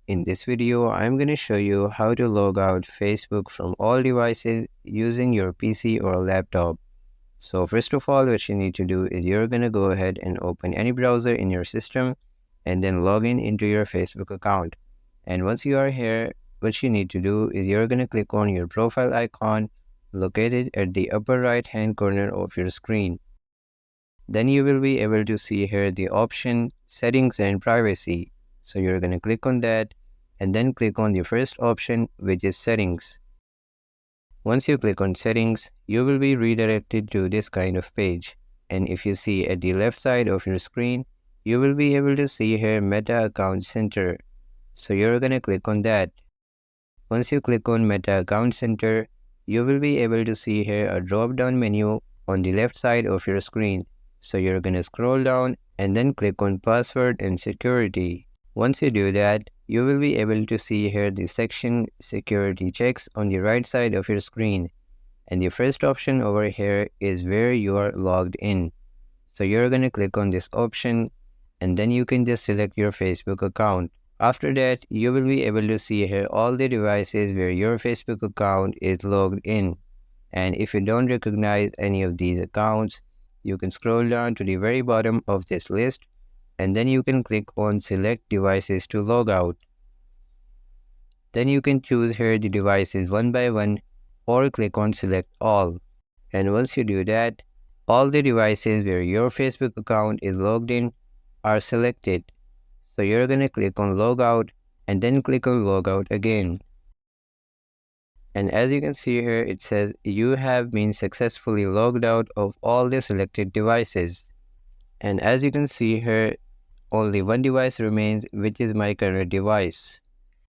In this video, I'm going to show you how to log out Facebook from all devices using your PC or laptop. So first of all, what you need to do is you're going to go ahead and open any browser in your system and then log in into your Facebook account. And once you are here, what you need to do is you're going to click on your profile icon located at the upper right hand corner of your screen. Then you will be able to see here the option Settings and Privacy. So you're going to click on that and then click on the first option, which is Settings. Once you click on Settings, you will be redirected to this kind of page. And if you see at the left side of your screen, you will be able to see here Meta Account Center. So you're going to click on that. Once you click on Meta Account Center, you will be able to see here a drop-down menu on the left side of your screen. So you're going to scroll down and then click on Password and Security. Once you do that, you will be able to see here the section Security Checks on the right side of your screen. And the first option over here is where you are logged in. So you're going to click on this option and then you can just select your Facebook account. After that, you will be able to see here all the devices where your Facebook account is logged in. And if you don't recognize any of these accounts, you can scroll down to the very bottom of this list and then you can click on Select Devices to log out. Then you can choose here the devices one by one or click on Select All. And once you do that, all the devices where your Facebook account is logged in are selected. So you're going to click on Logout and then click on Logout again. And as you can see here, it says you have been successfully logged out of all the selected devices. And as you can see here, only one device remains, which is my current device.